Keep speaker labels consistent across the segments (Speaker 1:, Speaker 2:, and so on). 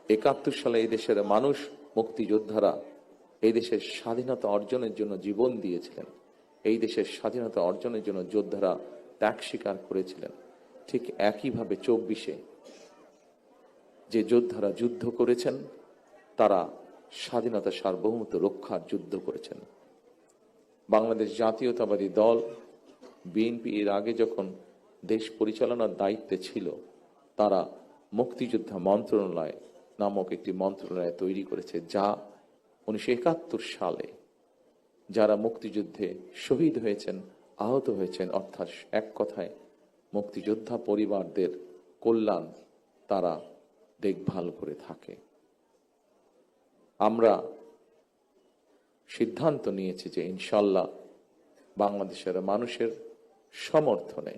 Speaker 1: 71 সালে এই দেশের মানুষ, মুক্তিযোদ্ধারা এই দেশের স্বাধীনতা অর্জনের জন্য জীবন দিয়েছিলেন। এই দেশের স্বাধীনতা অর্জনের জন্য যোদ্ধারা ত্যাগ স্বীকার করেছিলেন। ঠিক একইভাবে 24-এ যে যোদ্ধারা যুদ্ধ করেছেন, তারা স্বাধীনতা সার্বভৌমত্ব রক্ষার যুদ্ধ করেছেন। বাংলাদেশ জাতীয়তাবাদী দল বিএনপি এর আগে যখন দেশ পরিচালনার দায়িত্বে ছিল, তারা মুক্তিযোদ্ধা মন্ত্রণালয় নামক একটি মন্ত্রণালয় তৈরি করেছে, যা 1971 সালে যারা মুক্তিযুদ্ধে শহীদ হয়েছেন, আহত হয়েছেন, অর্থাৎ এক কথায় মুক্তিযোদ্ধা পরিবারদের কল্যাণ তারা দেখভাল করে থাকে। আমরা সিদ্ধান্ত নিয়েছি যে ইনশাল্লাহ বাংলাদেশের মানুষের সমর্থনে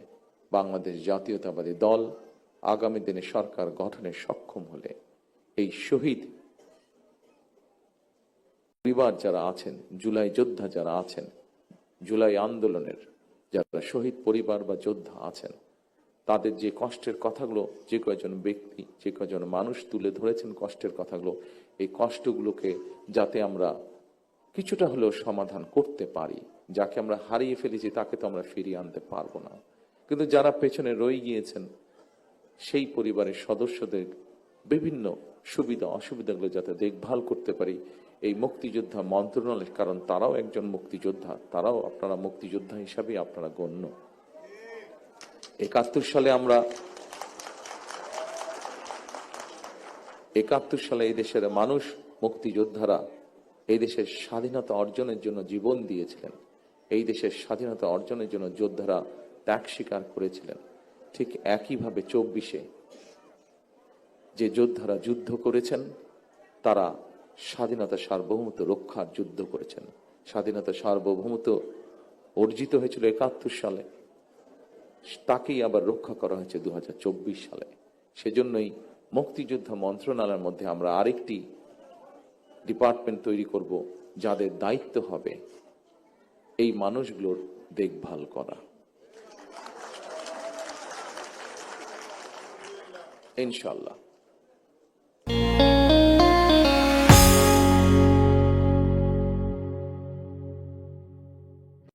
Speaker 1: বাংলাদেশ জাতীয়তাবাদী দল আগামী দিনে সরকার গঠনে সক্ষম হলে এই শহীদ পরিবার যারা আছেন, জুলাই যোদ্ধা যারা আছেন, জুলাই আন্দোলনের যারা শহীদ পরিবার বা যোদ্ধা আছেন, তাদের যে কষ্টের কথাগুলো যে কয়েকজন ব্যক্তি, যে কয়েকজন মানুষ তুলে ধরেছেন কষ্টের কথাগুলো, এই কষ্টগুলোকে যাতে আমরা কিছুটা হলেও সমাধান করতে পারি। যাকে আমরা হারিয়ে ফেলেছি তাকে তো আমরা ফিরিয়ে আনতে পারবো না, কিন্তু যারা পেছনে রয়ে গিয়েছেন সেই পরিবারের সদস্যদের বিভিন্ন সুবিধা অসুবিধাগুলো যাতে দেখভাল করতে পারি এই মুক্তিযোদ্ধা মন্ত্রণালয়, কারণ তারাও একজন মুক্তিযোদ্ধা, তারাও আপনারা মুক্তিযোদ্ধা হিসাবে আপনারা গণ্য। 71 সালে এই দেশের মানুষ, মুক্তিযোদ্ধারা এই দেশের স্বাধীনতা অর্জনের জন্য জীবন দিয়েছিলেন। এই দেশের স্বাধীনতা অর্জনের জন্য যোদ্ধারা ত্যাগ স্বীকার করেছিলেন। ঠিক একইভাবে 24-এ যে যোদ্ধারা যুদ্ধ করেছেন, তারা স্বাধীনতা সার্বভৌমত্ব রক্ষার যুদ্ধ করেছেন। স্বাধীনতা সার্বভৌমত্ব অর্জিত হয়েছিল 71 সালে, তাকেই আবার রক্ষা করা হয়েছে 2024 সালে। সেজন্যই মুক্তিযোদ্ধা মন্ত্রণালয়ের মধ্যে আমরা আরেকটি ডিপার্টমেন্ট তৈরি করব, যাদের দায়িত্ব হবে এই মানুষগুলোর দেখভাল করা। ইনশাআল্লাহ।